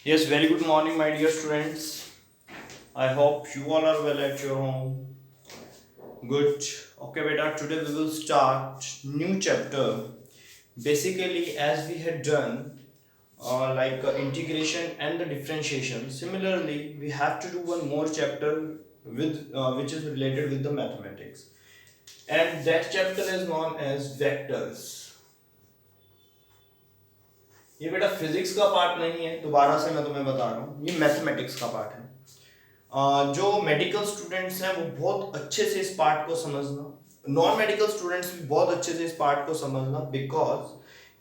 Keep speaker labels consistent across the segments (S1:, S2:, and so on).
S1: Yes, very good morning, my dear students. I hope you all are well at your home. Good. Okay, beta. Today we will start new chapter. Basically, as we had done, integration and the differentiation. Similarly, we have to do one more chapter with which is related with the mathematics, and that chapter is known as vectors. ये बेटा physics का part नहीं है, दोबारा से मैं तुम्हें बता रहा हूँ, ये मैथमेटिक्स का पार्ट है। जो मेडिकल स्टूडेंट्स हैं वो बहुत अच्छे से इस पार्ट को समझना, नॉन मेडिकल स्टूडेंट्स भी बहुत अच्छे से इस पार्ट को समझना, बिकॉज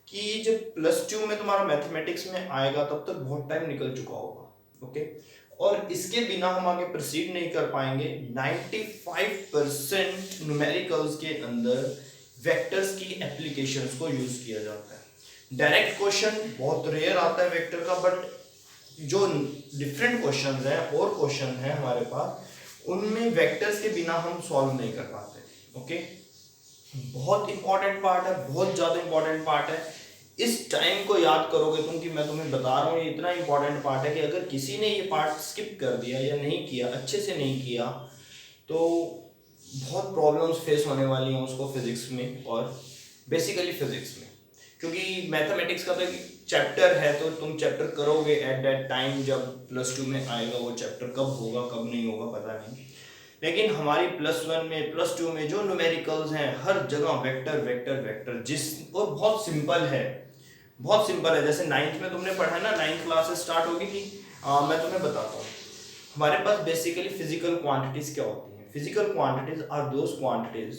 S1: कि जब +2 में तुम्हारा मैथमेटिक्स में आएगा तब तक बहुत टाइम निकल चुका होगा। ओके, और इसके बिना हम आगे प्रोसीड नहीं कर पाएंगे। 95% न्यूमेरिकल्स के अंदर वेक्टर्स की एप्लीकेशंस को यूज किया जाता है। डायरेक्ट क्वेश्चन बहुत रेयर आता है वेक्टर का, बट जो डिफरेंट क्वेश्चन हैं और क्वेश्चन हैं हमारे पास, उनमें वेक्टर्स के बिना हम सॉल्व नहीं कर पाते। ओके, बहुत इंपॉर्टेंट पार्ट है, बहुत ज्यादा इंपॉर्टेंट पार्ट है। इस टाइम को याद करोगे तुम कि मैं तुम्हें बता रहा हूँ ये इतना इंपॉर्टेंट पार्ट है कि अगर किसी ने ये पार्ट स्किप कर दिया या नहीं किया, अच्छे से नहीं किया, तो बहुत प्रॉब्लम्स फेस होने वाली हैं उसको फिजिक्स में, और बेसिकली फिजिक्स में, क्योंकि मैथमेटिक्स का तो चैप्टर है, तो तुम चैप्टर करोगे एट दैट टाइम जब +2 में आएगा। वो चैप्टर कब होगा कब नहीं होगा पता नहीं, लेकिन हमारी +1 में +2 में जो न्यूमेरिकल्स हैं हर जगह वेक्टर वेक्टर वेक्टर, जिस और बहुत सिंपल है, बहुत सिंपल है। जैसे 9th में तुमने पढ़ा ना, 9th क्लास से स्टार्ट होगी थी। मैं तुम्हें बताता हूँ, हमारे पास बेसिकली फिजिकल क्वांटिटीज क्या होती हैं। Physical quantities are those quantities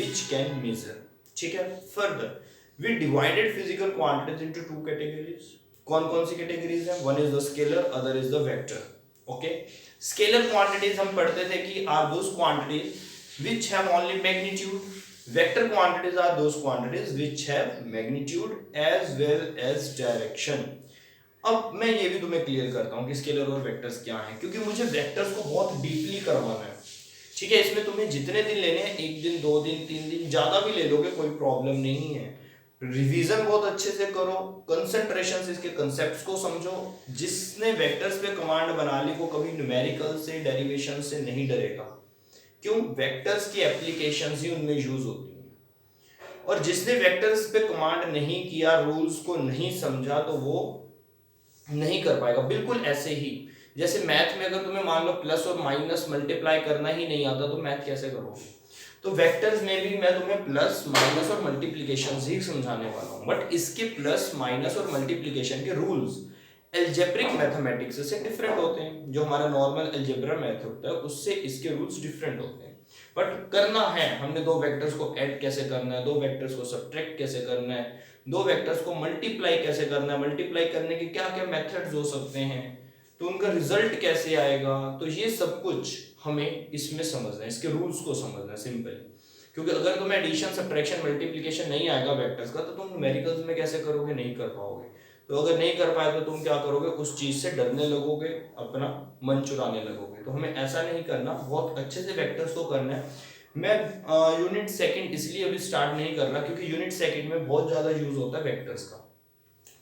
S1: which can measure. ठीक है, further we divided physical quantities into 2 categories. कौन कौन सी कैटेगरीज हैं? One is the scalar, other is the vector. Okay, scalar quantities हम पढ़ते थे कि are those quantities which have only magnitude. Vector quantities are those quantities which have magnitude as well as direction. अब मैं ये भी तुम्हें क्लियर करता हूँ कि स्केलर और वेक्टर्स क्या हैं, क्योंकि मुझे वेक्टर्स को बहुत डीपली करवाना है। ठीक है, इसमें तुम्हें जितने दिन लेने हैं, 1 दिन 2 दिन 3 दिन ज्यादा भी ले लोगे, कोई प्रॉब्लम नहीं है। रिवीजन बहुत अच्छे से करो, कंसंट्रेशन से इसके कंसेप्ट्स को समझो। जिसने वेक्टर्स पे कमांड बना ली वो कभी न्यूमेरिकल से डेरिवेशन से नहीं डरेगा। क्यों? वेक्टर्स की एप्लीकेशंस ही उनमें यूज होती हैं। और जिसने वेक्टर्स पे कमांड नहीं किया, रूल्स को नहीं समझा, तो वो नहीं कर पाएगा। बिल्कुल ऐसे ही जैसे मैथ में अगर तुम्हें मान लो प्लस और माइनस मल्टीप्लाई करना ही नहीं आता, तो मैथ कैसे करोगे? तो वेक्टर्स में भी मैं तुम्हें प्लस माइनस और मल्टीप्लिकेशन ही समझाने वाला हूँ, बट इसके प्लस माइनस और मल्टीप्लिकेशन के रूल्स एल्जेब्रिक मैथमेटिक्स से डिफरेंट होते हैं। जो हमारा नॉर्मल एल्जेब्रा मैथ होता है उससे इसके रूल्स डिफरेंट होते हैं। बट करना है हमने, दो वेक्टर्स को ऐड कैसे करना है, दो वेक्टर्स को सब्ट्रैक्ट कैसे करना है, दो वेक्टर्स को मल्टीप्लाई कैसे करना है, मल्टीप्लाई करने के क्या क्या मेथड्स हो सकते हैं, तो उनका रिजल्ट कैसे आएगा, तो ये सब कुछ हमें इसमें समझना है, इसके रूल्स को समझना है सिंपल। क्योंकि अगर तुम्हें एडिशन सब्ट्रैक्शन मल्टीप्लिकेशन नहीं आएगा वेक्टर्स का, तो तुम न्यूमेरिकल्स में कैसे करोगे? नहीं कर पाओगे। तो अगर नहीं कर पाए तो तुम क्या करोगे? उस चीज से डरने लगोगे, अपना मन चुराने लगोगे। तो हमें ऐसा नहीं करना, बहुत अच्छे से वेक्टर्स को करना है। मैं यूनिट सेकंड इसलिए अभी स्टार्ट नहीं कर रहा क्योंकि यूनिट सेकंड में बहुत ज्यादा यूज होता है वेक्टर्स का।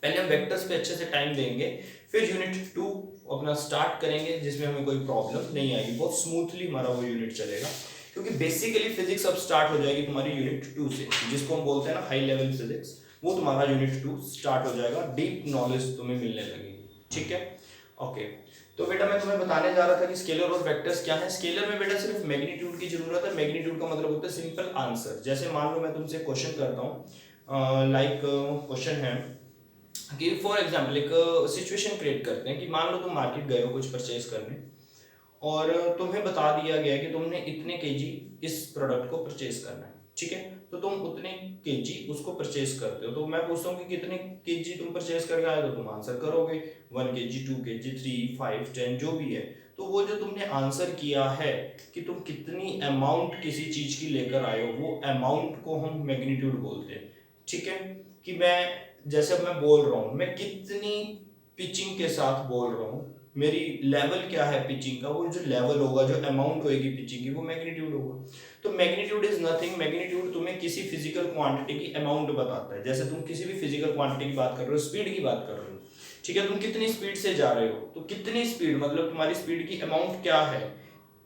S1: पहले हम वेक्टर्स पे अच्छे से टाइम देंगे, फिर यूनिट 2 अपना स्टार्ट करेंगे, जिसमें हमें कोई प्रॉब्लम नहीं आएगी, बहुत स्मूथली हमारा वो यूनिट चलेगा। क्योंकि बेसिकली फिजिक्स अब स्टार्ट हो जाएगी तुम्हारी यूनिट 2 से, जिसको हम बोलते हैं ना हाई लेवल फिजिक्स, वो तुम्हारा यूनिट 2 स्टार्ट हो जाएगा, डीप नॉलेज तुम्हें मिलने लगेगी। ठीक है, ओके। तो बेटा मैं तुम्हें बताने जा रहा था कि स्केलर और वेक्टर्स क्या है। स्केलर में बेटा सिर्फ मैग्नीट्यूड की जरूरत है। मैग्नीट्यूड का मतलब होता है सिंपल आंसर। जैसे मान लो मैं तुमसे क्वेश्चन करता हूँ, लाइक क्वेश्चन है कि फॉर एग्जाम्पल एक सिचुएशन क्रिएट करते हैं कि मान लो तुम मार्केट गए हो कुछ परचेज करने, और तुम्हें बता दिया गया कि तुमने इतने केजी इस प्रोडक्ट को परचेज करना है। ठीक है, तो तुम उतने केजी उसको परचेज करते हो। तो मैं पूछता हूँ कि कितने केजी तुम परचेज करके आए, तो तुम आंसर करोगे 1 केजी 2 केजी 3 5 10 जो भी है। तो वो जो तुमने आंसर किया है कि तुम कितनी अमाउंट किसी चीज की लेकर आए हो, वो अमाउंट को हम मैग्नीट्यूड बोलते हैं। ठीक है, कि मैं जैसे मैं बोल रहा हूँ, मैं कितनी पिचिंग के साथ बोल रहा हूँ, मेरी लेवल क्या है पिचिंग का, वो जो लेवल होगा, जो अमाउंट होगी पिचिंग की, वो मैग्नीट्यूड होगा। तो मैग्नीट्यूड इज नथिंग, मैग्नीट्यूड तुम्हें किसी फिजिकल क्वांटिटी की अमाउंट बताता है। जैसे तुम किसी भी फिजिकल क्वांटिटी की बात कर रहे हो, स्पीड की बात कर रहे हो, ठीक है, तुम कितनी स्पीड से जा रहे हो, तो कितनी स्पीड मतलब तुम्हारी स्पीड की अमाउंट क्या है,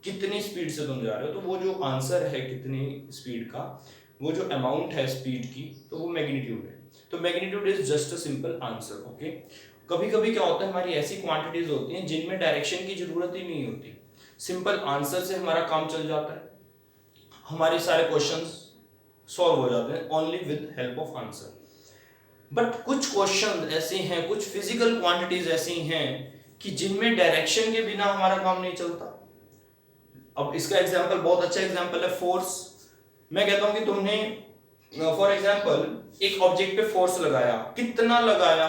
S1: कितनी स्पीड से तुम जा रहे हो, तो वो जो आंसर है कितनी स्पीड का, वो जो अमाउंट है स्पीड की, तो वो मैग्नीट्यूड है। तो magnitude is just a simple answer. Okay, कभी कभी क्या होता है, हमारी ऐसी क्वांटिटीज होती हैं जिनमें डायरेक्शन की जरूरत ही नहीं होती, सिंपल आंसर से हमारा काम चल जाता है, हमारे सारे क्वेश्चंस सॉल्व हो जाते हैं only with help of answer. But कुछ क्वेश्चन ऐसे हैं, कुछ फिजिकल क्वांटिटीज ऐसी हैं कि जिनमें डायरेक्शन के बिना हमारा काम नहीं चलता। अब इसका एग्जांपल, बहुत अच्छा एग्जांपल है फोर्स। मैं कहता हूं कि तुमने फॉर एग्जांपल एक ऑब्जेक्ट पे फोर्स लगाया, कितना लगाया,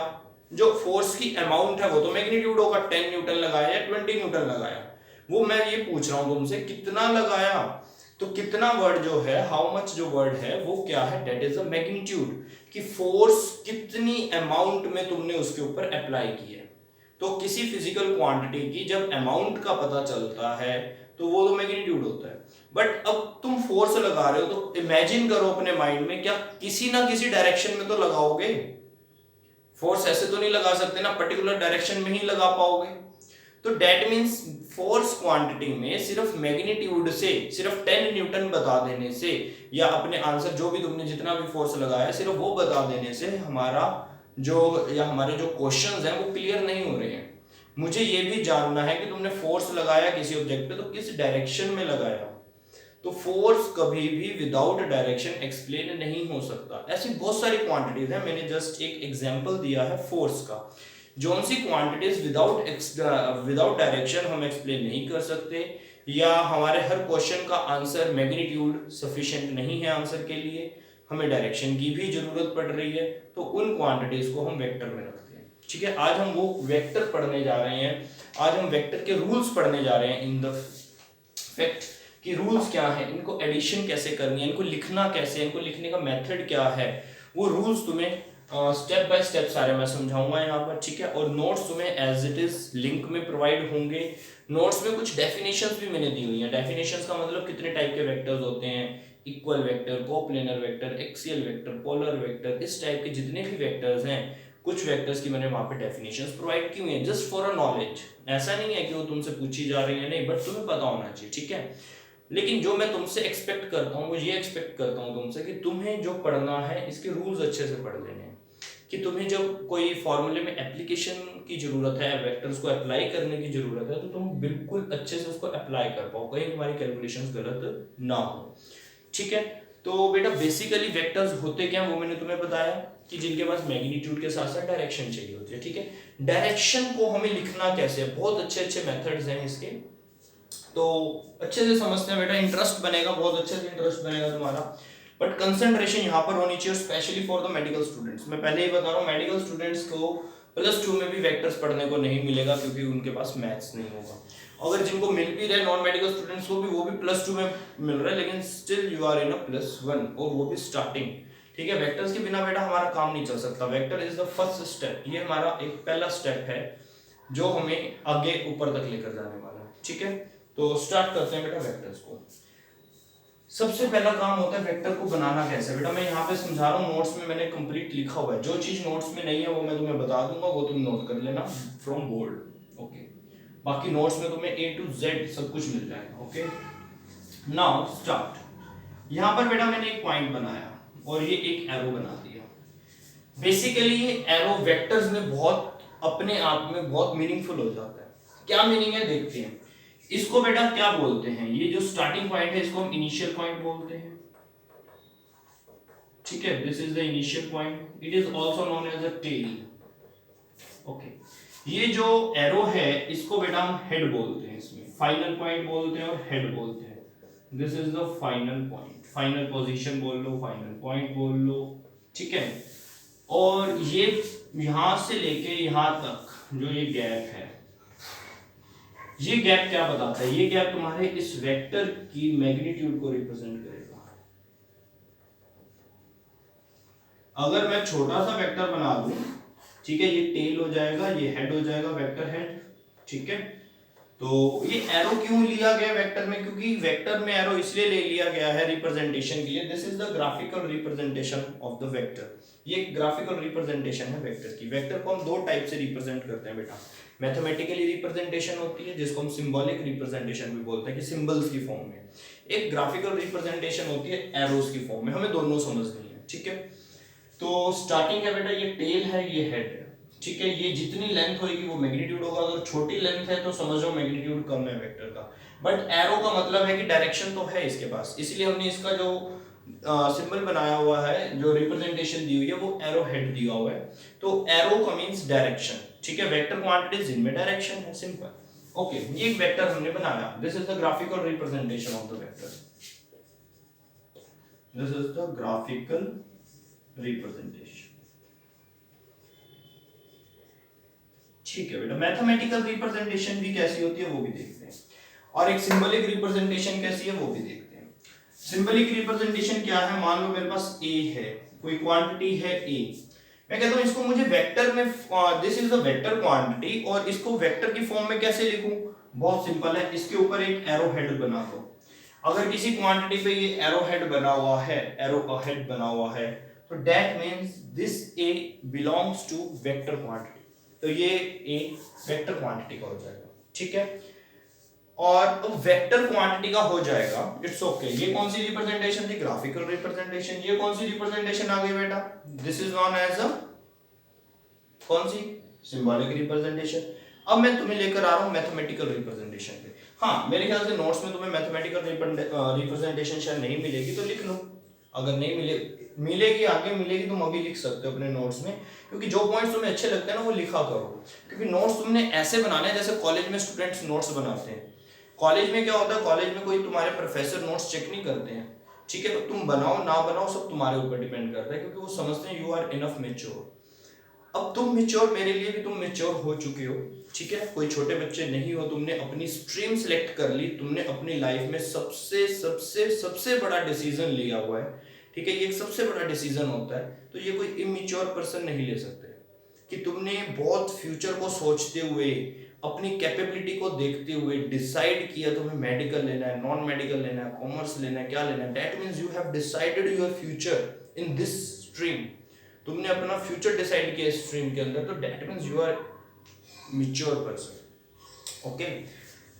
S1: जो फोर्स की अमाउंट है वो तो मैग्नीट्यूड होगा, 10 न्यूटन लगाया या 20 न्यूटन लगाया, वो मैं ये पूछ रहा हूं तुमसे कितना लगाया, तो कितना वर्ड जो है, हाउ मच जो वर्ड है वो क्या है, दैट इज अ मैग्नीट्यूड, कि फोर्स कितनी अमाउंट में तुमने उसके ऊपर अप्लाई की है। तो किसी फिजिकल क्वांटिटी की जब अमाउंट का पता चलता है तो वो तो मैग्नीट्यूड होता है। बट अब तुम फोर्स लगा रहे हो तो इमेजिन करो अपने माइंड में, क्या किसी ना किसी डायरेक्शन में तो लगाओगे, फोर्स ऐसे तो नहीं लगा सकते ना, पर्टिकुलर डायरेक्शन में ही लगा पाओगे। तो डेट मीन्स फोर्स क्वांटिटी में सिर्फ मैग्नीट्यूड से, सिर्फ 10 न्यूटन बता देने से, या अपने आंसर जो भी तुमने जितना भी फोर्स लगाया सिर्फ वो बता देने से हमारा जो, या हमारे जो क्वेश्चंस हैं वो क्लियर नहीं हो रहे हैं। मुझे ये भी जानना है कि तुमने फोर्स लगाया किसी ऑब्जेक्ट पे तो किस डायरेक्शन में लगाया। तो फोर्स कभी भी विदाउट डायरेक्शन एक्सप्लेन नहीं हो सकता। ऐसी बहुत सारी क्वांटिटीज हैं, मैंने जस्ट एक एग्जांपल दिया है फोर्स का। जोन सी क्वांटिटीज विदाउट डायरेक्शन हम एक्सप्लेन नहीं कर सकते, या हमारे हर क्वेश्चन का आंसर मैग्नीट्यूड सफिशिएंट नहीं है आंसर के लिए, हमें डायरेक्शन की भी जरूरत पड़ रही है, तो उन क्वांटिटीज को हम वेक्टर में रखते हैं। ठीक है, आज हम वो वेक्टर पढ़ने जा रहे हैं, आज हम वेक्टर के रूल्स पढ़ने जा रहे हैं, इन द फैक्ट कि रूल्स क्या है, इनको एडिशन कैसे करनी है, इनको लिखना कैसे है, इनको लिखने का मेथड क्या है, वो रूल्स तुम्हें स्टेप बाय स्टेप सारे मैं समझाऊंगा यहाँ पर। ठीक है, और नोट्स तुम्हें एज इट इज लिंक में प्रोवाइड होंगे। नोट्स में कुछ डेफिनेशंस भी मैंने दी हुई हैं। डेफिनेशंस का मतलब कितने टाइप के वेक्टर्स होते हैं, equal vector, coplanar vector, axial vector, polar vector, इस टाइप के जितने भी वेक्टर्स हैं, कुछ वेक्टर्स की मैंने वहां पे डेफिनेशंस प्रोवाइड की हुई हैं, जस्ट फॉर अ नॉलेज। ऐसा नहीं है कि वो तुमसे पूछी जा रही है, नहीं, बट तुम्हें पता होना चाहिए। ठीक है, लेकिन जो मैं तुमसे एक्सपेक्ट करता हूँ वो ये एक्सपेक्ट करता हूँ तुमसे कि तुम्हें जो पढ़ना है इसके रूल्स अच्छे से पढ़ लेने हैं, कि तुम्हें जब कोई फॉर्मूले में एप्लीकेशन की जरूरत है, वेक्टर्स को अप्लाई करने की जरूरत है, तो तुम बिल्कुल अच्छे से उसको अप्लाई कर पाओ, कहीं तुम्हारी कैलकुलेशंस गलत ना हो। ठीक है, तो बेटा बेसिकली वेक्टर्स होते क्या वो मैंने तुम्हें बताया, कि जिनके पास मैग्नीट्यूड के साथ साथ डायरेक्शन चाहिए होती है। ठीक है, डायरेक्शन को हमें लिखना कैसे है, बहुत अच्छे अच्छे मेथड्स हैं इसके, तो अच्छे से समझते हैं बेटा, इंटरेस्ट बनेगा, बहुत अच्छे से इंटरेस्ट बनेगा तुम्हारा। बट कंसंट्रेशन यहाँ पर होनी चाहिए, specially for the medical students. मैं पहले ही बता रहा हूँ, मेडिकल स्टूडेंट्स को +2 में भी वेक्टर्स पढ़ने को नहीं मिलेगा, क्योंकि उनके पास मैथ्स नहीं होगा। अगर जिनको मिल भी रहे नॉन मेडिकल स्टूडेंट्स को भी, वो भी +2 में मिल रहा है, लेकिन स्टिल यू आर इन अ +1, और वो भी स्टार्टिंग। ठीक है, वेक्टर्स के बिना बेटा हमारा काम नहीं चल सकता। Vector is the first step, ये हमारा एक पहला स्टेप है जो हमें आगे ऊपर तक लेकर जाने वाला है। ठीक है, तो स्टार्ट करते हैं बेटा वेक्टर्स को। सबसे पहला काम होता है वेक्टर को बनाना कैसे। बेटा मैं यहाँ पे समझा रहा हूँ, नोट्स में मैंने कंप्लीट लिखा हुआ है, जो चीज नोट्स में नहीं है वो मैं तुम्हें बता दूंगा, वो तुम नोट कर लेना फ्रॉम बोर्ड। ओके, बाकी नोट्स में तुम्हें A to Z सब कुछ मिल जाएगा। Okay, now start. यहाँ पर बेटा मैंने एक पॉइंट बनाया और ये एक एरो बना दिया। बेसिकली ये एरो वेक्टर्स में बहुत अपने आप में बहुत मीनिंगफुल हो जाता है। क्या मीनिंग है देखते हैं। इसको बेटा क्या बोलते हैं, ये जो स्टार्टिंग पॉइंट है इसको हम इनिशियल पॉइंट बोलते हैं। ठीक है, this is the initial point, it is also known as a tail. Okay, ये जो एरो है इसको बेटा हम हेड बोलते हैं, इसमें फाइनल पॉइंट बोलते हैं और हेड बोलते हैं। This is the final point, final position बोल लो, फाइनल पॉइंट बोल लो। ठीक है, और ये यहां से लेके यहां तक जो ये गैप है, ये गैप क्या बताता है, ये गैप तुम्हारे इस वेक्टर की मैग्नीट्यूड को रिप्रेजेंट करेगा। अगर मैं छोटा सा वेक्टर बना दूं, ठीक है, ये टेल हो जाएगा, ये हेड हो जाएगा, वेक्टर हेड। ठीक है, तो ये एरो क्यों लिया गया वेक्टर में, क्योंकि वेक्टर में एरो इसलिए ले लिया गया है रिप्रेजेंटेशन के लिए। This is the graphical representation of the vector. ये ग्राफिकल रिप्रेजेंटेशन है वेक्टर की। वेक्टर को हम दो टाइप से रिप्रेजेंट करते हैं बेटा। मैथमेटिकली रिप्रेजेंटेशन होती है जिसको हम सिंबॉलिक रिप्रेजेंटेशन भी बोलते हैं कि सिंबल्स की फॉर्म में। एक ग्राफिकल रिप्रेजेंटेशन होती है एरोस की फॉर्म में। हमें दोनों समझनी है, ठीक है। तो स्टार्टिंग है बेटा, ये टेल है, ये हेड है, ठीक है। ये जितनी लेंथ होगी वो मैग्नीट्यूड होगा। अगर छोटी लेंथ है तो समझो मैग्नीट्यूड कम है वेक्टर का। बट एरो का मतलब है कि डायरेक्शन तो है इसके पास, इसलिए हमने इसका जो सिंबल बनाया हुआ है, जो रिप्रेजेंटेशन दी हुई है, वो एरो हेड दिया हुआ है। तो एरो का मींस डायरेक्शन, ठीक है। वेक्टर क्वांटिटीज जिनमें डायरेक्शन है, सिंपल। ओके, ये एक वेक्टर हमने बनाया। This is the graphical representation of the vector. This is the graphical representation, ठीक है बेटा। मैथमेटिकल रिप्रेजेंटेशन भी कैसी होती है वो भी देखते हैं, और एक सिंबलिक रिप्रेजेंटेशन कैसी है वो भी देखते हैं। सिंबलिक रिप्रेजेंटेशन क्या है, मान लो मेरे पास ए है, कोई क्वांटिटी है ए। मैं कहता हूं इसको मुझे वेक्टर में, this is the vector quantity, और इसको वेक्टर की फॉर्म में कैसे लिखूं। बहुत सिंपल है, इसके ऊपर एक एरो हेड बना दो। अगर किसी क्वांटिटी पे ये एरो हेड बना हुआ है, एरो हेड बना हुआ है, तो that means this A belongs to vector quantity. तो ये ए वेक्टर क्वांटिटी का हो जाएगा, ठीक है। और वेक्टर क्वांटिटी का हो जाएगा, इट्स ओके। ये कौन सी रिप्रेजेंटेशन थी, ग्राफिकल रिप्रेजेंटेशन। ये कौन सी रिप्रेजेंटेशन आ गई बेटा, this is known as a कौन सी, सिंबॉलिक रिप्रेजेंटेशन। अब मैं तुम्हें लेकर आ रहा हूं मैथमेटिकल रिप्रेजेंटेशन पे। हाँ, मेरे ख्याल से नोट्स में तुम्हें मैथमेटिकल रिप्रेजेंटेशन शायद नहीं मिलेगी, तो लिख लो। अगर नहीं मिलेगी आगे मिलेगी, तुम अभी लिख सकते हो अपने नोट्स में, क्योंकि जो पॉइंट्स तुम्हें अच्छे लगते हैं ना वो लिखा करो। क्योंकि नोट्स तुमने ऐसे बनाने हैं जैसे कॉलेज में स्टूडेंट्स नोट्स बनाते हैं। कॉलेज में क्या होता है, कॉलेज में कोई तुम्हारे प्रोफेसर नोट्स चेक नहीं करते हैं, ठीक है। तो तुम बनाओ ना बनाओ सब तुम्हारे ऊपर डिपेंड करता है, क्योंकि वो समझते हैं यू आर इनफ मेच्योर। अब तुम मेच्योर, मेरे लिए भी तुम मेच्योर हो चुके हो, ठीक है। कोई छोटे बच्चे नहीं हो, तुमने अपनी स्ट्रीम सिलेक्ट कर ली, तुमने अपनी लाइफ में सबसे सबसे सबसे बड़ा डिसीजन लिया हुआ है, ठीक है। ये एक सबसे बड़ा डिसीजन होता है, तो ये कोई इमेच्योर पर्सन नहीं ले सकते। कि तुमने बहुत फ्यूचर को सोचते हुए, अपनी कैपेबिलिटी को देखते हुए डिसाइड किया तुम्हें मेडिकल लेना है, नॉन मेडिकल लेना है, कॉमर्स लेना है, क्या लेना है। That means you have decided your future in this stream. तुमने अपना फ्यूचर डिसाइड किया इस स्ट्रीम के अंदर, तो that means you are mature person, okay.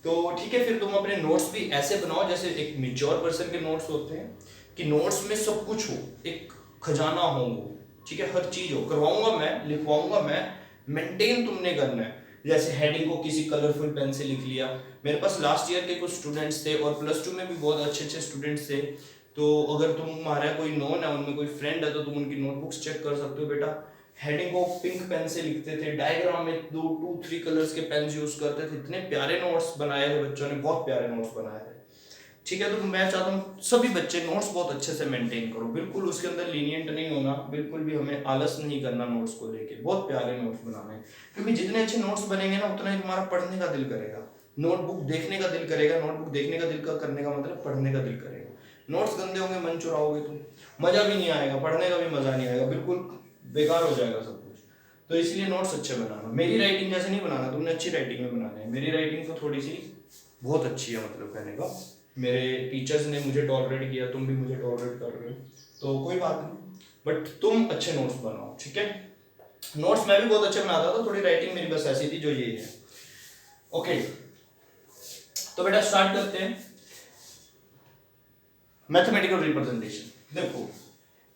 S1: तो ठीक है, फिर तुम अपने नोट्स भी ऐसे बनाओ जैसे एक मैच्योर पर्सन के नोट्स होते हैं, कि नोट्स में सब कुछ हो, एक खजाना हो वो, ठीक है। हर चीज हो, करवाऊंगा मैं, लिखवाऊंगा मैं, मेंटेन तुमने करना है। जैसे हेडिंग को किसी कलरफुल पेन से लिख लिया। मेरे पास लास्ट ईयर के कुछ स्टूडेंट्स थे, और प्लस टू में भी बहुत अच्छे अच्छे स्टूडेंट्स थे। तो अगर तुम्हारा कोई नोन है, उनमें कोई फ्रेंड है, तो तुम उनकी नोटबुक्स चेक कर सकते हो बेटा। हेडिंग को पिंक पेन से लिखते थे, डायग्राम में 2-3 कलर्स के पेन यूज करते थे। इतने प्यारे नोट्स बनाए थे बच्चों ने, बहुत प्यारे नोट्स बनाए थे, ठीक है। तो मैं चाहता हूँ सभी बच्चे नोट्स बहुत अच्छे से मेंटेन करो, बिल्कुल उसके अंदर लीनियंट नहीं होना, बिल्कुल भी हमें आलस नहीं करना नोट्स को लेके, बहुत प्यारे नोट्स बनाने हैं। क्योंकि जितने अच्छे नोट्स बनेंगे ना, उतना ही तुम्हारा पढ़ने का दिल करेगा, नोटबुक देखने का दिल करेगा। नोटबुक देखने का दिल करने का मतलब पढ़ने का दिल करेगा। नोट्स गंदे होंगे, मन चुराओगे तुम, मजा भी नहीं आएगा, पढ़ने का भी मजा नहीं आएगा, बिल्कुल बेकार हो जाएगा सब कुछ। तो इसलिए नोट्स अच्छे बनाना, मेरी राइटिंग जैसे नहीं बनाना, तुमने अच्छी राइटिंग में बनाना है। मेरी राइटिंग तो थोड़ी सी बहुत अच्छी है, मतलब कहने का, मेरे टीचर्स ने मुझे टॉलरेट किया, तुम भी मुझे टॉलरेट कर रहे हो, तो कोई बात नहीं। बट तुम अच्छे नोट्स बनाओ, ठीक है। नोट्स मैं भी बहुत अच्छे बनाता था, थोड़ी राइटिंग मेरी बस ऐसी थी जो ये है, ओके। तो बेटा स्टार्ट करते हैं मैथमेटिकल रिप्रेजेंटेशन। देखो,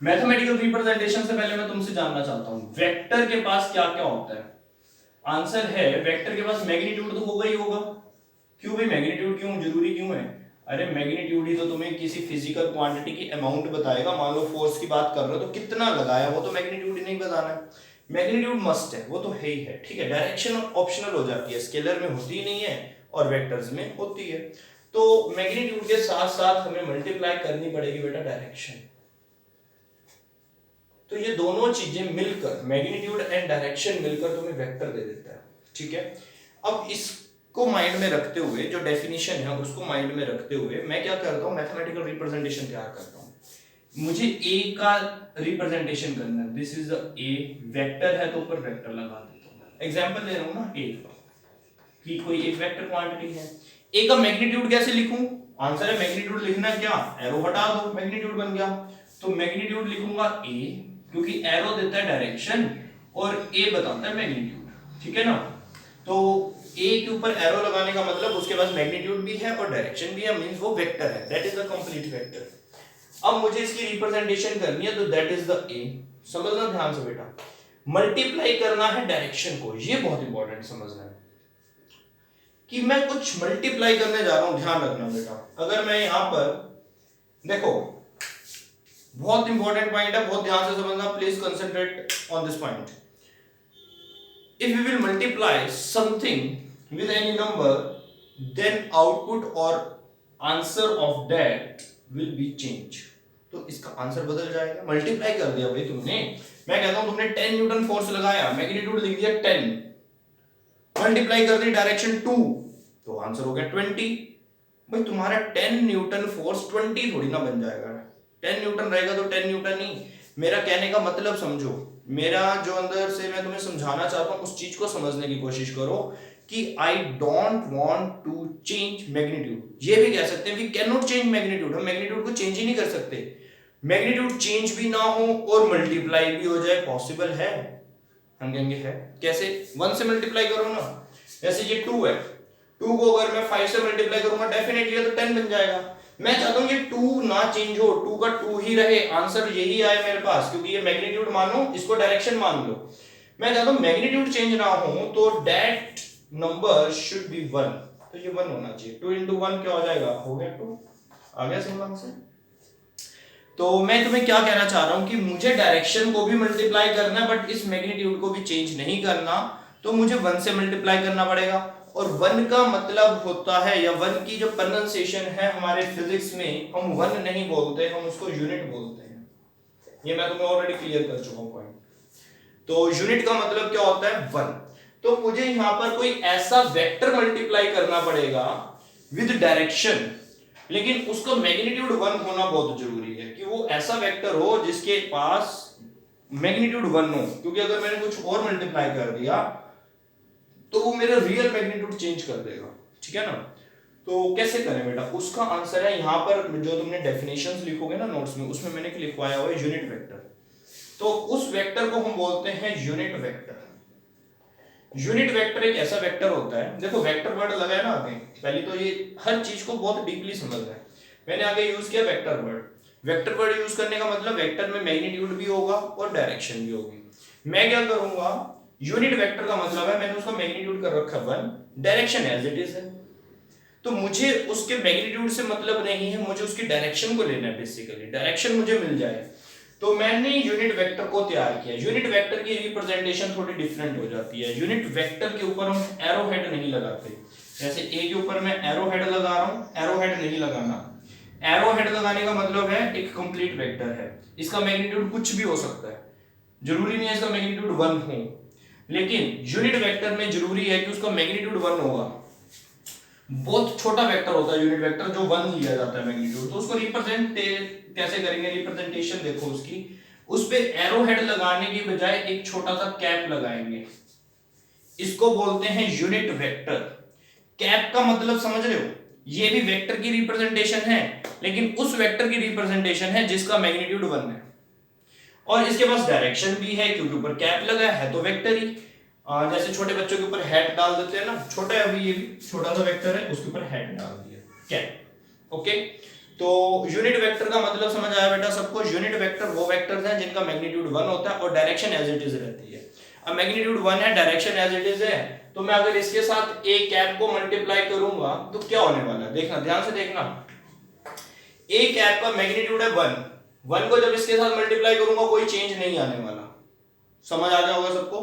S1: मैथमेटिकल रिप्रेजेंटेशन से पहले मैं तुमसे जानना चाहता हूं वेक्टर के पास क्या क्या होता है। आंसर है, वेक्टर के पास मैग्नीट्यूड तो होगा ही होगा। क्यों भाई, मैग्नीट्यूड क्यों जरूरी क्यों है? अरे मैग्नीट्यूड ही तो तुम्हें किसी फिजिकल क्वांटिटी की अमाउंट बताएगा। मान लो फोर्स की बात कर रहे हो तो कितना लगाया, वो तो मैग्नीट्यूड ही नहीं बताना है। मैग्नीट्यूड मस्ट है, वो तो है ही है, ठीक है। डायरेक्शन ऑप्शनल हो जाती है, स्केलर में होती ही नहीं है और वेक्टर्स में होती है। तो मैग्नीट्यूड के साथ साथ हमें मल्टीप्लाई करनी पड़ेगी बेटा डायरेक्शन। तो ये दोनों चीजें मिलकर, मैग्नीट्यूड एंड डायरेक्शन मिलकर तुम्हें वेक्टर दे देता है, ठीक है। अब इसको माइंड में रखते हुए, जो डेफिनेशन है उसको माइंड में रखते हुए, मैं क्या करता हूं, मैथमेटिकल रिप्रेजेंटेशन तैयार करता हूं। मुझे ए का रिप्रेजेंटेशन करना है, दिस इज ए, वेक्टर है तो ऊपर वेक्टर लगा देता हूं। एग्जांपल दे रहा हूं ना, ए, कि कोई एक वेक्टर क्वांटिटी है। ए का मैग्नीट्यूड कैसे लिखूं? आंसर है मैग्नीट्यूड लिखना क्या, एरो हटा दो, मैग्नीट्यूड बन गया। तो मैग्नीट्यूड लिखूंगा ए, क्योंकि एरो देता है डायरेक्शन और ए बताता है मैग्नीट्यूड, ठीक है ना। तो ए के ऊपर एरो लगाने का मतलब उसके पास मैग्नीट्यूड भी है और डायरेक्शन भी है, मींस वो वेक्टर है, that is the complete vector. अब मुझे इसकी रिप्रेजेंटेशन करनी है, तो दैट इज द ए। समझना ध्यान से बेटा, मल्टीप्लाई करना है डायरेक्शन को, ये बहुत इंपॉर्टेंट समझना है कि मैं कुछ मल्टीप्लाई करने जा रहा हूं। ध्यान रखना बेटा, अगर मैं यहां पर देखो, बहुत इंपॉर्टेंट पॉइंट है, बहुत ध्यान से समझना, please concentrate on this point. If we will multiply something with any number, then output or answer of that will be change. तो इसका आंसर बदल जाएगा। मल्टीप्लाई कर दिया भाई तुमने, मैं कहता हूं तुमने 10 न्यूटन फोर्स लगाया, मैग्नीट्यूड लिख दिया 10, मल्टीप्लाई कर दी डायरेक्शन 2, तो आंसर हो गया 20। भाई तुम्हारा 10 न्यूटन फोर्स 20 थोड़ी ना बन जाएगा, 10 न्यूटन रहेगा तो 10 न्यूटन ही। मेरा कहने का मतलब समझो, मेरा जो अंदर से मैं तुम्हें समझाना चाहता हूं उस चीज को समझने की कोशिश करो कि I don't want to change magnitude. ये भी कह सकते हैं we can not change magnitude, हम मैग्नीट्यूड को चेंज ही नहीं कर सकते। मैग्नीट्यूड चेंज भी ना हो और मल्टीप्लाई भी हो जाए, पॉसिबल है? हम कहेंगे है। कैसे? 1 से मल्टीप्लाई करो ना, जैसे ये 2 है, 2 को अगर मैं 5 से मल्टीप्लाई करूंगा डेफिनेटली तो 10 बन जाएगा। मैं चाहता हूं ये 2 ना चेंज हो, 2 का 2 ही रहे, आंसर यही आए मेरे पास, क्योंकि ये मैग्नीट्यूड मानो, इसको डायरेक्शन मान लो। मैं चाहता हूं मैग्नीट्यूड चेंज ना हो, तो दैट नंबर शुड बी 1, तो ये 1 होना चाहिए। 2 into 1 क्या हो जाएगा? हो गया 2। आ गया समझ आंसर? तो मैं तुम्हें क्या कहना चाह रहा हूं कि मुझे डायरेक्शन को भी मल्टीप्लाई करना है, बट इस मैग्नीट्यूड को भी चेंज नहीं करना, तो मुझे 1 से मल्टीप्लाई करना पड़ेगा। और 1 का मतलब होता है, या 1 की जो प्रोनाउंसिएशन है हमारे फिजिक्स में, हम 1 नहीं बोलते, हम उसको यूनिट बोलते हैं। ये मैं तुम्हें ऑलरेडी क्लियर कर चुका हूं पॉइंट। तो यूनिट का मतलब क्या होता है? 1। तो मुझे यहां पर कोई ऐसा वेक्टर मल्टीप्लाई करना पड़ेगा विद डायरेक्शन, लेकिन उसका मैग्नीट्यूड 1 होना बहुत जरूरी है, कि वो ऐसा वेक्टर हो जिसके पास मैग्नीट्यूड 1 हो, क्योंकि अगर मैंने कुछ और मल्टीप्लाई कर दिया तो वो मेरा रियल मैग्नीट्यूड चेंज कर देगा, ठीक है ना। तो कैसे करें बेटा? उसका आंसर है यहां पर, जो तुमने डेफिनेशंस लिखोगे ना नोट्स में, उसमें मैंने लिखवाया हुआ है यूनिट वेक्टर। तो उस वेक्टर को हम बोलते हैं यूनिट वेक्टर। यूनिट वेक्टर एक ऐसा वेक्टर होता है, देखो वेक्टर वर्ड लगा है ना आगे, पहले तो ये हर चीज को बहुत डीपली समझना है। मैंने आगे यूज किया vector word. Vector word use करने का मतलब वेक्टर में मैग्नीट्यूड भी होगा और डायरेक्शन भी होगी। मैं क्या करूंगा, यूनिट वेक्टर का मतलब है मैंने उसका मैग्नीट्यूड कर रखा 1, डायरेक्शन एज इट इज है, तो मुझे उसके मैग्नीट्यूड से मतलब नहीं है, मुझे उसकी डायरेक्शन को लेना है। बेसिकली डायरेक्शन मुझे मिल जाए, तो मैंने यूनिट वेक्टर को तैयार किया। यूनिट वेक्टर की रिप्रेजेंटेशन थोड़ी डिफरेंट हो जाती है। यूनिट वेक्टर के ऊपर हम एरो हेड नहीं लगाते, जैसे ए के ऊपर मैं एरो हेड लगा रहा हूं, एरो हेड नहीं लगाना। एरो हेड लगाने का मतलब है एक कंप्लीट वेक्टर है, इसका मैग्नीट्यूड कुछ भी हो सकता है, जरूरी नहीं है इसका मैग्नीट्यूड 1 हो, लेकिन यूनिट वेक्टर में जरूरी है कि उसका मैग्नीट्यूड 1 होगा। बहुत छोटा वेक्टर होता है यूनिट वेक्टर, जो 1 लिया जाता है मैग्नीट्यूड, तो उसको रिप्रेजेंट कैसे करेंगे? रिप्रेजेंटेशन देखो उसकी, उस पे एरो हेड लगाने की बजाय एक छोटा सा कैप लगाएंगे, इसको बोलते हैं यूनिट वेक्टर। कैप का मतलब समझ रहे हो? ये भी वेक्टर की रिप्रेजेंटेशन है, लेकिन उस वेक्टर की रिप्रेजेंटेशन है जिसका मैग्नीट्यूड 1 है, और इसके पास डायरेक्शन भी है क्योंकि ऊपर कैप लगा है, तो वेक्टर ही। जैसे छोटे बच्चों के ऊपर हेड डाल देते हैं ना, छोटा है अभी, ये भी छोटा सा वेक्टर है, उसके ऊपर हेड डाल दिया, कैप। ओके, तो यूनिट वेक्टर का मतलब समझ आया बेटा सबको? यूनिट वेक्टर वो वेक्टर्स हैं जिनका मैग्नीट्यूड 1 होता है और डायरेक्शन एज इट इज रहती है। अब मैग्नीट्यूड 1 है, डायरेक्शन एज इट इज है, तो मैं अगर इसके साथ ए कैप को मल्टीप्लाई करूंगा तो क्या होने वाला है? देखना, ध्यान से देखना। ए कैप का मैग्नीट्यूड है 1 को जब इसके साथ मल्टीप्लाई करूंगा कोई चेंज नहीं आने वाला। समझ आ गया होगा सबको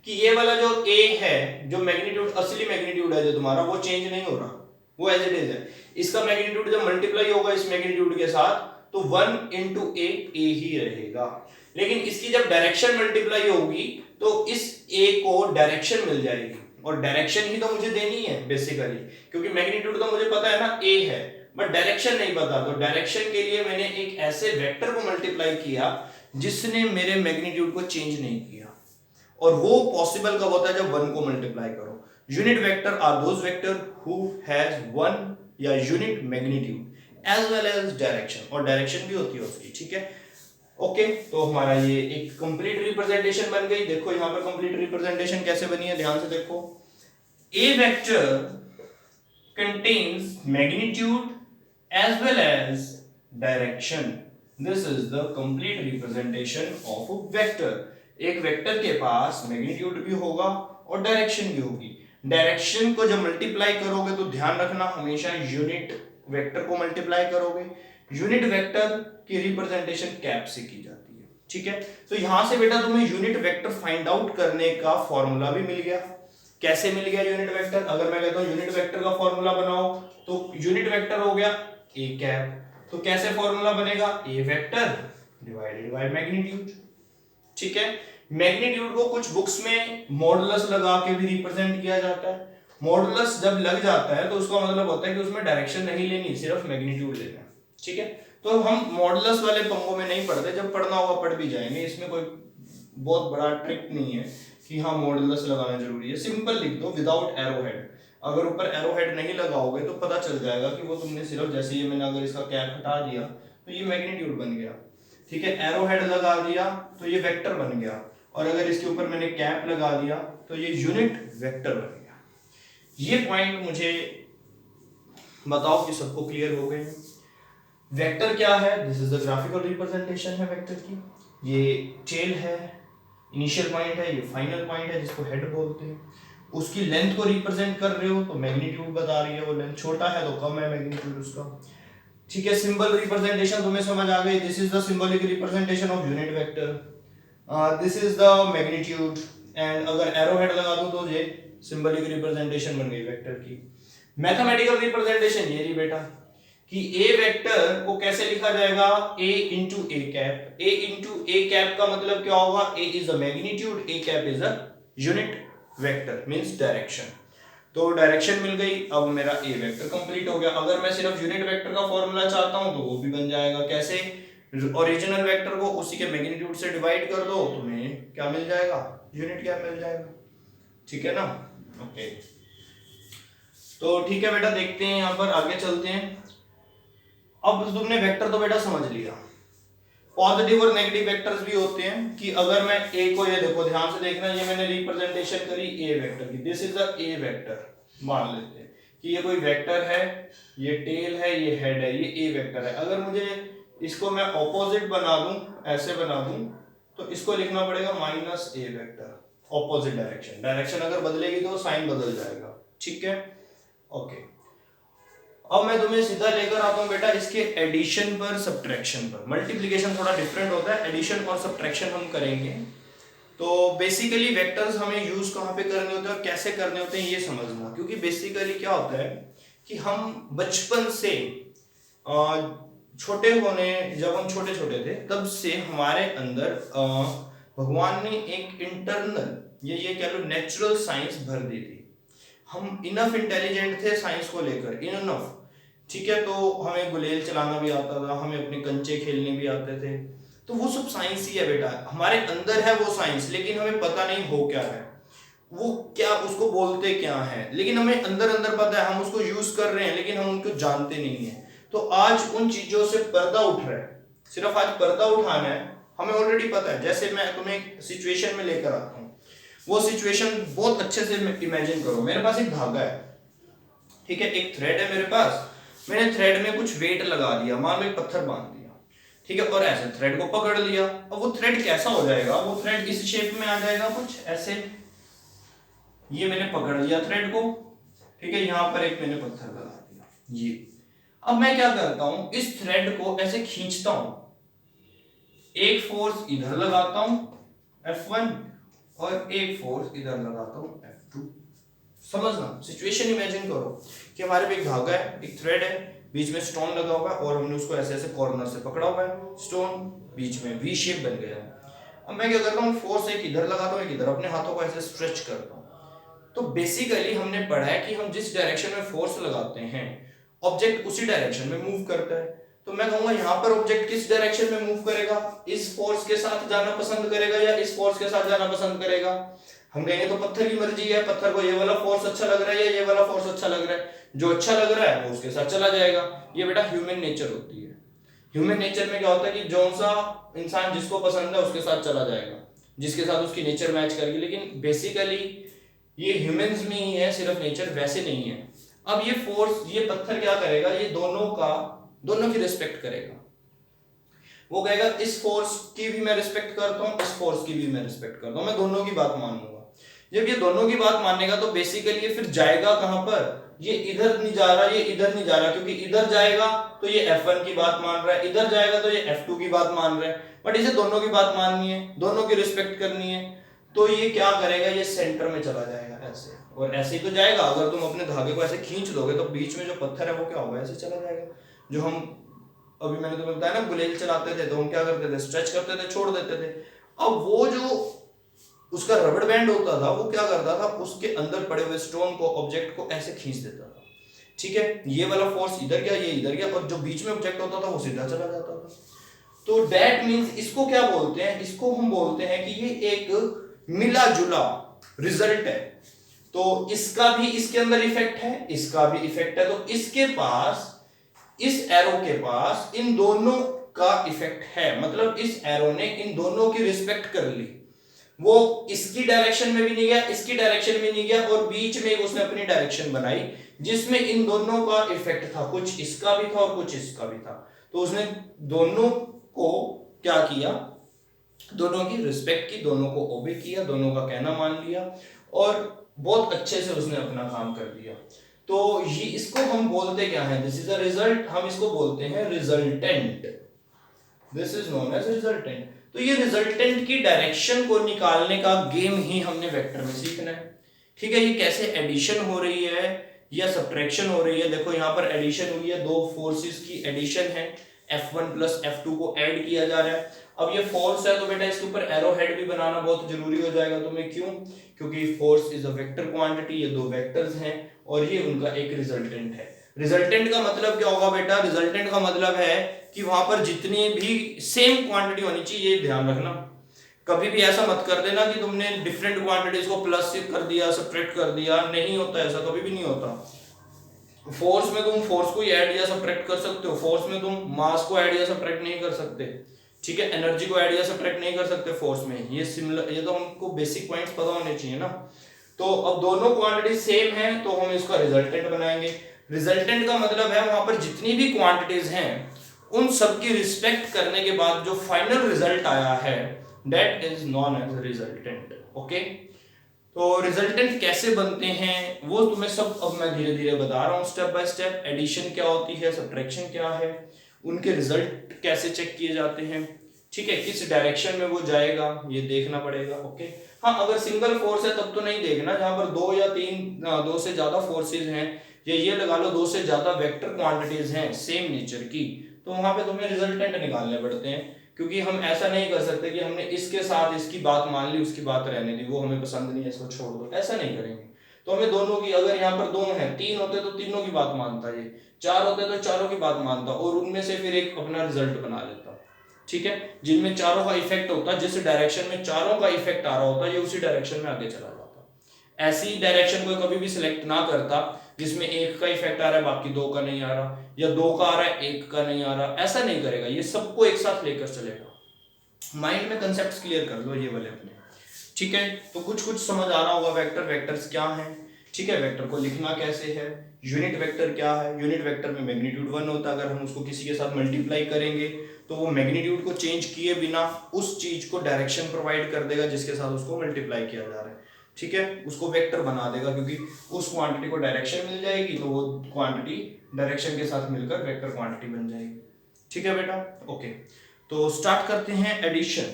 S1: कि ये वाला जो ए है, जो मैग्नीट्यूड, असली मैग्नीट्यूड है जो तुम्हारा, वो चेंज नहीं हो रहा, वो एज इट इज है। इसका मैग्नीट्यूड जब मल्टीप्लाई होगा इस मैग्नीट्यूड के साथ, तो 1 into a ही रहेगा। लेकिन इसकी जब डायरेक्शन मल्टीप्लाई होगी तो इस a को डायरेक्शन मिल जाएगी, और डायरेक्शन ही तो मुझे देनी है बेसिकली, क्योंकि मैग्नीट्यूड तो मुझे पता है ना a है, बट डायरेक्शन नहीं पता। तो डायरेक्शन के लिए मैंने एक ऐसे वेक्टर को मल्टीप्लाई किया जिसने मेरे मैग्नीट्यूड को चेंज नहीं किया, और वो पॉसिबल कब होता है जब 1 को मल्टीप्लाई करो। Unit vector are those vector who has 1 या unit magnitude as well as direction, और डायरेक्शन भी होती है उसकी, ठीक है। ओके तो हमारा ये एक कंप्लीट रिप्रेजेंटेशन बन गई। देखो यहां पर कंप्लीट रिप्रेजेंटेशन कैसे बनी है, ध्यान से देखो। ए vector contains magnitude as well as direction. This is the complete representation of a vector. एक वेक्टर के पास मैग्नीट्यूड भी होगा और डायरेक्शन भी होगी। डायरेक्शन को जब मल्टीप्लाई करोगे तो ध्यान रखना हमेशा यूनिट वेक्टर को मल्टीप्लाई करोगे। यूनिट वेक्टर की रिप्रेजेंटेशन कैप से की जाती है, ठीक है। तो यहां से बेटा तुम्हें यूनिट वेक्टर फाइंड आउट करने का फॉर्मूला भी मिल गया। कैसे मिल गया यूनिट वेक्टर? अगर मैं कहता हूं यूनिट वेक्टर का फॉर्मूला बनाओ तो यूनिट वेक्टर हो गया ए कैप। तो कैसे फॉर्मूला बनेगा? ए वेक्टर डिवाइडेड बाय मैग्नीट्यूड, ठीक है। मैग्नीट्यूड को कुछ बुक्स में मॉडुलस लगा के भी रिप्रेजेंट किया जाता है। मॉडुलस जब लग जाता है तो उसका मतलब होता है कि उसमें डायरेक्शन नहीं लेनी, सिर्फ मैग्नीट्यूड लेना, ठीक है। तो हम मॉडुलस वाले पंगों में नहीं पढ़ते, जब पढ़ना होगा पढ़ भी जाएंगे। इसमें कोई बहुत बड़ा ट्रिक नहीं है कि हाँ मॉडुलस लगाना जरूरी है। सिंपल लिख दो विदाउट एरो हेड। अगर ऊपर एरो हेड नहीं लगाओगे तो पता चल जाएगा कि वो तुमने सिर्फ, जैसे ये मैंने अगर इसका कैप हटा दिया तो ये मैग्नीट्यूड बन गया, ठीक है। एरो हेड लगा दिया तो ये वेक्टर बन गया, और अगर इसके ऊपर मैंने कैप लगा दिया तो ये यूनिट वेक्टर बन गया। ये पॉइंट मुझे बताओ कि सबको क्लियर हो गए। वेक्टर क्या है? This is the graphical representation है वेक्टर की। ये टेल है, इनिशियल पॉइंट है, ये फाइनल पॉइंट है जिसको हेड बोलते हैं। उसकी लेंथ को रिप्रेजेंट कर रहे हो तो मैग्नीट्यूड बता रही है, वो लेंथ छोटा है तो कम है मैग्नीट्यूड उसका, ठीक है। सिंबल रिप्रेजेंटेशन तुम्हें समझ आ गई। This is the symbolic representation of unit vector, this is the magnitude, and अगर एरो हेड लगा दूं तो ये सिंबॉलिक रिप्रेजेंटेशन बन गई वेक्टर की। मैथमेटिकल रिप्रेजेंटेशन ये रही बेटा कि ए वेक्टर को कैसे लिखा जाएगा? a into A cap. a into A cap का मतलब क्या होगा? a is a magnitude, a cap is a unit vector means direction. तो डायरेक्शन मिल गई, अब मेरा ए वेक्टर कंप्लीट हो गया। अगर मैं सिर्फ यूनिट वेक्टर का फॉर्मूला चाहता हूं तो वो भी बन जाएगा। कैसे? ओरिजिनल वेक्टर को उसी के मैग्नीट्यूड से डिवाइड कर दो, तुम्हें क्या मिल जाएगा? यूनिट कैप मिल जाएगा, ठीक है ना। ओके तो ठीक है बेटा, देखते हैं यहां पर आगे चलते हैं। अब तुमने वेक्टर तो बेटा समझ लिया। पॉजिटिव और नेगेटिव वेक्टर्स भी होते हैं कि अगर मैं ए को, ये देखो ध्यान से देखना, ये मैंने रिप्रेजेंटेशन करी ए वेक्टर की। This is a A vector, मान लेते हैं कि ये कोई वेक्टर है, ये टेल है, ये हेड है, ये ए वेक्टर है। अगर मुझे इसको मैं ऑपोजिट बना दूं, ऐसे बना दूं, तो इसको लिखना पड़ेगा माइनस ए वेक्टर, ऑपोजिट डायरेक्शन। डायरेक्शन अगर बदलेगी तो साइन बदल जाएगा, ठीक है। ओके अब मैं तुम्हें सीधा लेकर आता हूं बेटा इसके एडिशन पर, सब्ट्रैक्शन पर। मल्टीप्लिकेशन थोड़ा डिफरेंट होता है, एडिशन और सब्ट्रैक्शन हम करेंगे। तो बेसिकली वेक्टर्स हमें यूज कहां पे करने होते हैं और कैसे करने होते हैं ये समझना, क्योंकि बेसिकली क्या होता है कि हम बचपन से छोटे होने, जब हम छोटे छोटे थे तब से हमारे अंदर भगवान ने एक इंटरनल, ये कह लो नेचुरल साइंस भर दी थी। हम इनफ इंटेलिजेंट थे साइंस को लेकर, इनफ, ठीक है। तो हमें गुलेल चलाना भी आता था, हमें अपने कंचे खेलने भी आते थे। तो वो सब साइंस ही है बेटा, हमारे अंदर है वो साइंस, लेकिन हमें पता नहीं हो क्या है, वो क्या उसको बोलते क्या है, लेकिन हमें अंदर अंदर पता है, हम उसको यूज कर रहे हैं लेकिन हम उनको जानते नहीं है। तो आज उन चीजों से पर्दा उठ रहा है, सिर्फ आज पर्दा उठाना है। हमें ऑलरेडी पता है। जैसे मैं तुम्हें एक सिचुएशन में लेकर आता हूँ, वो सिचुएशन बहुत अच्छे से इमेजिन करो। मेरे पास एक धागा है, ठीक है, एक थ्रेड है मेरे पास। मैंने थ्रेड में कुछ वेट लगा दिया, मान लो एक पत्थर बांध दिया, ठीक है, और ऐसे थ्रेड को पकड़ लिया। अब वो थ्रेड कैसा हो जाएगा? वो थ्रेड इस शेप में आ जाएगा कुछ ऐसे। ये मैंने पकड़ लिया थ्रेड को, ठीक है, यहां पर एक मैंने पत्थर लगा दिया ये। अब मैं क्या करता हूं, इस थ्रेड को ऐसे खींचता हूं, एक फोर्स इधर लगाता हूं F1 और एक फोर्स इधर लगाता हूं F2। समझना, सिचुएशन इमेजिन करो कि हमारे पे एक धागा है, एक थ्रेड है, बीच में स्टोन लगा हुआ है और हमने उसको ऐसे ऐसे कॉर्नर से पकड़ा हुआ है, स्टोन बीच में वी शेप बन गया है। अब मैं क्या करता हूँ, फोर्स एक इधर लगाता हूँ, एक इधर, अपने हाथों को ऐसे स्ट्रेच करता हूँ। तो बेसिकली हमने पढ़ा है कि हम जिस डायरेक्शन में फोर्स लगाते हैं ऑब्जेक्ट उसी डायरेक्शन में मूव करता है। तो मैं कहूंगा यहाँ पर ऑब्जेक्ट किस डायरेक्शन में मूव करेगा, इस फोर्स के साथ जाना पसंद करेगा या इस फोर्स के साथ जाना पसंद करेगा। हम कहेंगे तो पत्थर की मर्जी है, पत्थर को ये वाला फोर्स अच्छा लग रहा है या ये वाला फोर्स अच्छा लग रहा है, जो अच्छा लग रहा है वो उसके साथ चला जाएगा। ये बेटा ह्यूमन नेचर होती है। ह्यूमन नेचर में क्या होता है कि जो सा इंसान जिसको पसंद है उसके साथ चला जाएगा, जिसके साथ उसकी नेचर मैच करेगी। लेकिन बेसिकली ये ह्यूमंस में ही है, सिर्फ नेचर वैसे नहीं है। अब ये फोर्स, ये पत्थर क्या करेगा, ये दोनों की रिस्पेक्ट करेगा। वो कहेगा इस फोर्स की भी मैं रिस्पेक्ट करता हूं, इस फोर्स की भी मैं रिस्पेक्ट करता हूं, मैं दोनों की बात मानूंगा। जब ये दोनों की बात मानेगा तो बेसिकली ये फिर जाएगा कहां पर, ये इधर नहीं जा रहा, ये इधर नहीं जा रहा, क्योंकि इधर जाएगा तो ये F1 की बात मान रहा है, इधर जाएगा तो ये F2 की बात मान रहा है, बट इसे दोनों की बात माननी है, दोनों की रिस्पेक्ट करनी है। तो ये क्या करेगा, ये सेंटर में चला जाएगा ऐसे, और ऐसे ही तो जाएगा। अगर तुम अपने धागे को ऐसे खींच दोगे तो बीच में जो पत्थर है वो क्या होगा, ऐसे चला जाएगा। जो हम अभी मैंने तुम्हें बताया ना, गुलेल चलाते थे तो हम क्या करते थे, स्ट्रेच करते थे, छोड़ देते थे। अब वो जो उसका रबड़ बैंड होता था वो क्या करता था, उसके अंदर पड़े हुए स्टोन को, ऑब्जेक्ट को ऐसे खींच देता था। ठीक है, ये वाला फोर्स इधर गया, ये इधर गया, और जो बीच में ऑब्जेक्ट होता था वो सीधा चला जाता था। तो दैट मींस इसको क्या बोलते हैं, इसको हम बोलते हैं कि ये एक मिला जुला रिजल्ट है। तो इसका भी इसके अंदर इफेक्ट है, इसका भी इफेक्ट है। तो इसके पास, इस एरो के पास इन दोनों का इफेक्ट है, मतलब इस एरो ने इन दोनों की रिस्पेक्ट कर ली। वो इसकी डायरेक्शन में भी नहीं गया, इसकी डायरेक्शन में नहीं गया, और बीच में उसने अपनी डायरेक्शन बनाई जिसमें इन दोनों का इफेक्ट था, कुछ इसका भी था और कुछ इसका भी था। तो उसने दोनों को क्या किया, दोनों की रिस्पेक्ट की, दोनों को ओबे किया, दोनों का कहना मान लिया, और बहुत अच्छे से उसने अपना काम कर दिया। तो ये इसको हम बोलते क्या है, दिस इज अ रिजल्ट, हम इसको बोलते हैं resultant. This is known as resultant. तो ये रिजल्टेंट की डायरेक्शन को निकालने का गेम ही हमने वेक्टर में सीखना है। ठीक है, ये कैसे एडिशन हो रही है या सब्ट्रैक्शन हो रही है। देखो यहाँ पर एडिशन हुई है, दो फोर्सेस की एडिशन है, F1 प्लस F2 को ऐड किया जा रहा है। अब ये फोर्स है तो बेटा इसके ऊपर एरो हेड भी बनाना बहुत जरूरी हो जाएगा तुम्हें। क्यों? क्योंकि force is a vector quantity, ये दो वेक्टर्स हैं और ये उनका एक रिजल्टेंट है। रिजल्टेंट का मतलब क्या होगा बेटा, रिजल्टेंट का मतलब है कि वहां पर जितनी भी सेम क्वांटिटी होनी चाहिए, ये ध्यान रखना। कभी भी ऐसा मत कर देना कि तुमने डिफरेंट क्वांटिटीज को प्लस कर दिया, सब्ट्रैक्ट कर दिया, नहीं होता ऐसा, कभी भी नहीं होता। फोर्स में तुम फोर्स को ऐड या सब्ट्रैक्ट कर सकते हो, फोर्स में तुम मास को ऐड या सब्ट्रैक्ट नहीं कर सकते। ठीक है, एनर्जी को ऐड या सब्ट्रैक्ट नहीं कर सकते फोर्स में। ये सिमिलर, ये तो हमको बेसिक पॉइंट्स पता होने चाहिए ना। तो अब दोनों क्वांटिटी सेम है तो हम इसका रिजल्टेंट बनाएंगे। रिजल्टेंट का मतलब है वहां पर जितनी भी क्वांटिटीज हैं उन सब की रिस्पेक्ट करने के बाद जो फाइनल रिजल्ट आया है that is known as resultant. Okay, तो रिजल्टेंट कैसे बनते हैं वो तुम्हें सब अब मैं धीरे धीरे बता रहा हूँ स्टेप बाय स्टेप। एडिशन क्या होती है, सब्ट्रैक्शन क्या है, उनके रिजल्ट कैसे चेक किए जाते हैं। ठीक है, किस डायरेक्शन में वो जाएगा ये देखना पड़ेगा। ओके, हाँ अगर सिंगल फोर्स है तब तो नहीं देखना, जहां पर दो या तीन, दो से ज्यादा फोर्सेज हैं, या ये लगा लो दो से ज्यादा वेक्टर क्वांटिटीज हैं सेम नेचर की, तो वहां पे तुम्हें रिजल्टेंट निकालने पड़ते हैं। क्योंकि हम ऐसा नहीं कर सकते कि हमने इसके साथ इसकी बात मान ली, उसकी बात रहने दी, वो हमें पसंद नहीं है इसको छोड़ दो, ऐसा नहीं करेंगे। तो हमें दोनों की, अगर यहाँ पर दो हैं, तीन होते तो तीनों की बात मानता, ये चार होते तो चारों की बात मानता, और उनमें से फिर एक अपना रिजल्ट बना लेता। ठीक है, जिनमें चारों का इफेक्ट होता, जिस डायरेक्शन में चारों का इफेक्ट आ रहा होता, ये उसी डायरेक्शन में आगे चला जाता। ऐसी डायरेक्शन कोई कभी भी सिलेक्ट ना करता जिसमें एक का इफेक्ट आ रहा है बाकी दो का नहीं आ रहा, या दो का आ रहा है एक का नहीं आ रहा, ऐसा नहीं करेगा। ये सबको एक साथ लेकर चलेगा। माइंड में कंसेप्ट्स क्लियर कर लो ये वाले अपने। ठीक है, तो कुछ कुछ समझ आ रहा होगा वेक्टर, वेक्टर्स क्या हैं। ठीक है, वेक्टर को लिखना कैसे है, यूनिट वेक्टर क्या है। यूनिट वेक्टर में मैग्नीट्यूड 1 होता है, अगर हम उसको किसी के साथ मल्टीप्लाई करेंगे तो वो मैग्नीट्यूड को चेंज किए बिना उस चीज को डायरेक्शन प्रोवाइड कर देगा जिसके साथ उसको मल्टीप्लाई किया जा रहा है। ठीक है, उसको वेक्टर बना देगा, क्योंकि उस क्वांटिटी को डायरेक्शन मिल जाएगी तो वो क्वांटिटी डायरेक्शन के साथ मिलकर वेक्टर क्वांटिटी बन जाएगी। ठीक है बेटा, ओके। तो स्टार्ट करते हैं एडिशन,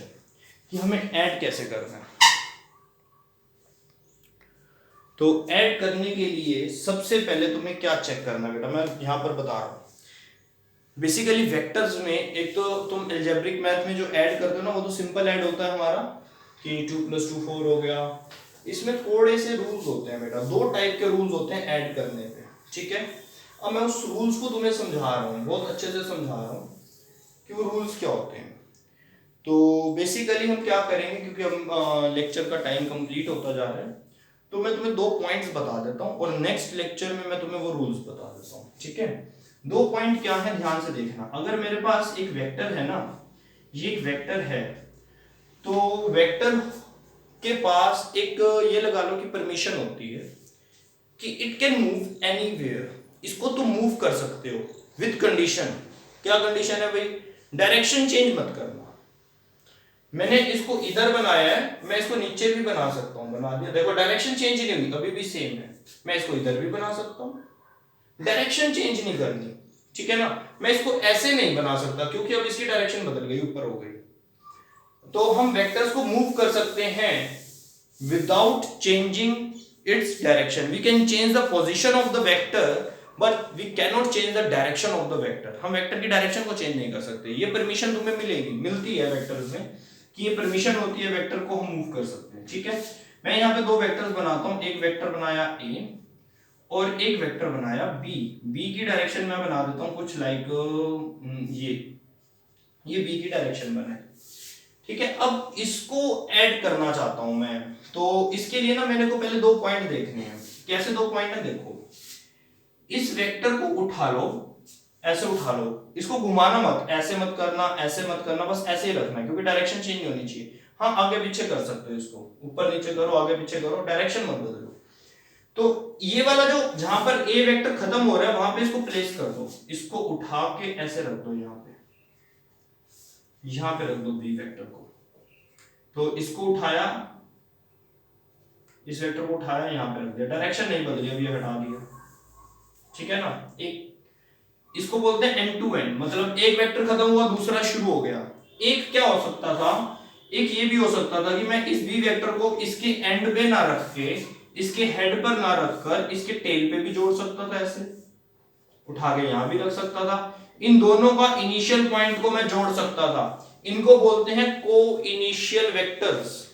S1: कि हमें ऐड कैसे करना है। तो ऐड करने के लिए सबसे पहले तुम्हें क्या चेक करना है बेटा, मैं यहां पर बता रहा हूं। बेसिकली वेक्टर्स में एक तो तुम अलजेब्रिक मैथ में जो ऐड करते हो ना, वो तो सिंपल ऐड होता है हमारा, कि 2 + 2 4 हो गया। इसमें थोड़े से रूल्स होते हैं बेटा, दो टाइप के रूल्स होते हैं ऐड करने पे। ठीक है, अब मैं उस रूल्स को तुम्हें समझा रहा हूँ, बहुत अच्छे से समझा रहा हूँ कि वो रूल्स क्या होते हैं। तो बेसिकली हम क्या करेंगे, क्योंकि हम लेक्चर का टाइम कंप्लीट होता जा रहा है, तो मैं तुम्हें 2 पॉइंट्स बता देता हूँ और नेक्स्ट लेक्चर में मैं तुम्हें वो रूल्स बता देता हूँ, ठीक है। 2 पॉइंट क्या है, ध्यान से देखना। अगर मेरे पास एक वेक्टर है ना, ये एक वेक्टर है, तो वेक्टर के पास एक ये लगा लो कि परमिशन होती है कि इट कैन मूव एनीवेयर, इसको तुम मूव कर सकते हो विद कंडीशन। क्या कंडीशन है भाई? डायरेक्शन चेंज मत करना। मैंने इसको इधर बनाया है, मैं इसको नीचे भी बना सकता हूं, बना दिया, देखो डायरेक्शन चेंज नहीं हुई, अभी भी सेम है। मैं इसको इधर भी बना सकता हूं, डायरेक्शन चेंज नहीं करनी, ठीक है ना। मैं इसको ऐसे नहीं बना सकता क्योंकि अब इसकी डायरेक्शन बदल गई, ऊपर हो गई। तो हम वेक्टर्स को मूव कर सकते हैं without changing its direction. We can change the position of the vector but we can not change the direction of the vector. हम वेक्टर की डायरेक्शन को चेंज नहीं कर सकते। ये परमिशन तुम्हें मिलती है वेक्टर्स में कि ये परमिशन होती है, वेक्टर को हम मूव कर सकते हैं, ठीक है। मैं यहाँ पे 2 वेक्टर्स बनाता हूँ, एक वेक्टर बनाया ए और एक वेक्टर बनाया बी। बी की डायरेक्शन मैं बना देता हूँ कुछ लाइक ये बी की डायरेक्शन बना है, ठीक है। अब इसको ऐड करना चाहता हूं मैं, तो इसके लिए ना मेरे को पहले 2 पॉइंट देखने हैं। कैसे 2 पॉइंट है? देखो, इस वेक्टर को उठा लो, ऐसे उठा लो, इसको घुमाना मत, ऐसे मत करना, ऐसे मत करना, बस ऐसे ही रखना है क्योंकि डायरेक्शन चेंज नहीं होनी चाहिए। हाँ, आगे पीछे कर सकते हो, इसको ऊपर नीचे करो, आगे पीछे करो, डायरेक्शन मत बदलो। तो ये वाला जो जहां पर ए वेक्टर खत्म हो रहा है वहां पे इसको प्लेस कर दो, इसको उठा के ऐसे रख दो, यहां पे रख दो बी वेक्टर को। तो इसको उठाया, इस वेक्टर को उठाया, यहां पे रख दिया, डायरेक्शन नहीं बदली, अभी हटा दिया, ठीक है ना। एक इसको बोलते हैं एंड टू एंड, मतलब एक वेक्टर खत्म हुआ, दूसरा शुरू हो गया। एक क्या हो सकता था, एक ये भी हो सकता था कि मैं इस बी वेक्टर को इसके एंड पे ना रख के, इसके हेड पर ना रखकर इसके टेल पे भी जोड़ सकता था, ऐसे उठा के यहां भी रख सकता था। इन दोनों का इनिशियल पॉइंट को मैं जोड़ सकता था। इनको बोलते हैं को इनिशियल वेक्टर्स।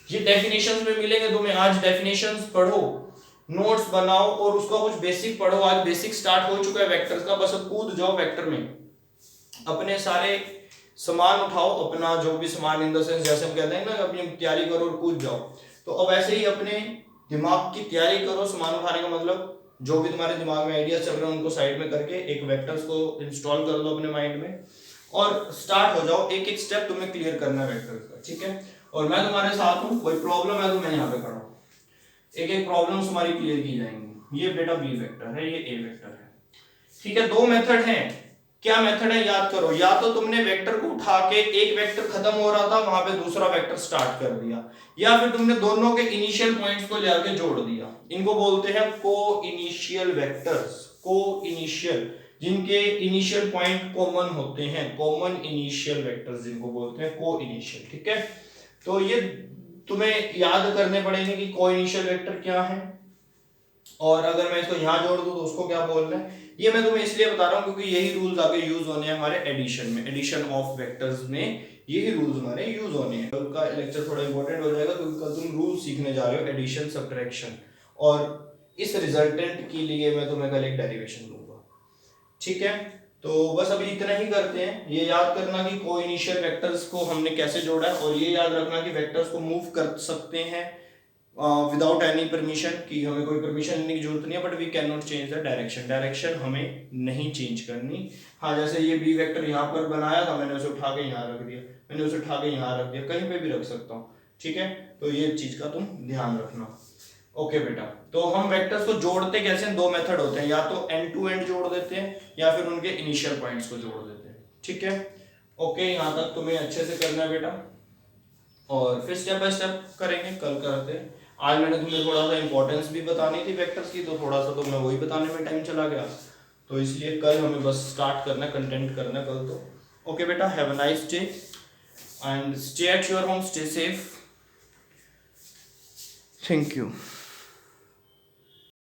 S1: ये डेफिनेशंस में मिलेंगे तुम्हें, आज डेफिनेशंस पढ़ो, नोट्स बनाओ और उसका कुछ बेसिक पढ़ो। आज बेसिक स्टार्ट हो चुका है वेक्टर्स का, बस अब कूद जाओ वेक्टर में, अपने सारे सामान उठाओ, अपना जो भी सामान इन द सेंस जैसे हम कहते हैं ना, अपनी तैयारी करो और कूद जाओ। तो अब ऐसे ही अपने दिमाग की तैयारी करो, सामान उठाने का मतलब जो भी तुम्हारे दिमाग में आइडिया चल रहे हैं उनको साइड में करके एक वेक्टर्स को इंस्टॉल कर लो अपने माइंड में और स्टार्ट हो जाओ। एक एक स्टेप तुम्हें क्लियर करना है वेक्टर्स का, ठीक है। और मैं तुम्हारे साथ हूँ, कोई प्रॉब्लम है तो मैं यहाँ पे खड़ा हूँ, एक एक प्रॉब्लम तुम्हारी क्लियर की जाएंगी। ये बेटा बी वेक्टर है, ये ए वेक्टर है, ठीक है। 2 मेथड हैं। क्या मेथड है याद करो, या तो तुमने वेक्टर को उठा के एक वेक्टर खत्म हो रहा था वहां पे दूसरा वेक्टर स्टार्ट कर दिया, या फिर तुमने दोनों के इनिशियल पॉइंट्स को लेके जोड़ दिया। इनको बोलते हैं को इनिशियल वेक्टर्स। को इनिशियल, जिनके इनिशियल पॉइंट कॉमन होते हैं, कॉमन इनिशियल वेक्टर्स जिनको बोलते हैं को इनिशियल, ठीक है। तो ये तुम्हें याद करने पड़ेंगे कि को इनिशियल वेक्टर क्या है, और अगर मैं इसको यहां जोड़ दूं तो उसको क्या बोलना है। ये मैं तुम्हें इसलिए बता रहा हूं क्योंकि यही रूल्स आगे यूज होने हैं हमारे एडिशन में, एडिशन ऑफ वेक्टर्स में यही रूल्स हमारे यूज होने हैं। कल का लेक्चर थोड़ा इंपॉर्टेंट हो जाएगा क्योंकि कल तुम रूल सीखने जा रहे हो, एडिशन, सब्ट्रैक्शन, और इस रिजल्टेंट के लिए मैं तुम्हें कल एक डेरिवेशन दूंगा, ठीक है। तो बस अभी इतना ही करते हैं। ये याद करना कि को इनिशियल वेक्टर्स को हमने कैसे जोड़ा है, और ये याद रखना कि वेक्टर्स को मूव कर सकते हैं विदाउट एनी परमिशन, कि हमें कोई परमिशन लेने की जरूरत नहीं है, but we can not change the direction, direction हमें नहीं चेंज करनी। हाँ, जैसे ये बी वेक्टर यहाँ पर बनाया था, मैंने उसे उठा के यहाँ रख दिया, मैंने उसे उठा के यहाँ रख दिया, कहीं पे भी रख सकता हूँ, ठीक है। तो ये चीज का तुम ध्यान रखना। ओके बेटा, तो हम वेक्टर्स को जोड़ते कैसे? 2 मेथड होते हैं, या तो एंड टू एंड जोड़ देते हैं या फिर उनके इनिशियल पॉइंट्स को जोड़ देते हैं, ठीक है। ओके, यहाँ तक तुम्हें अच्छे से करना है बेटा, और फिर स्टेप बाय स्टेप करेंगे, कल करते हैं। आज मैंने तुम्हें थोड़ा सा इंपॉर्टेंस भी बतानी थी वेक्टर्स की, तो थोड़ा सा तो मैं वही बताने में टाइम चला गया, तो इसलिए कल हमें बस स्टार्ट करना है, कंटेंट करना है कल तो। ओके बेटा, have a nice day and stay at your home, stay safe, thank you.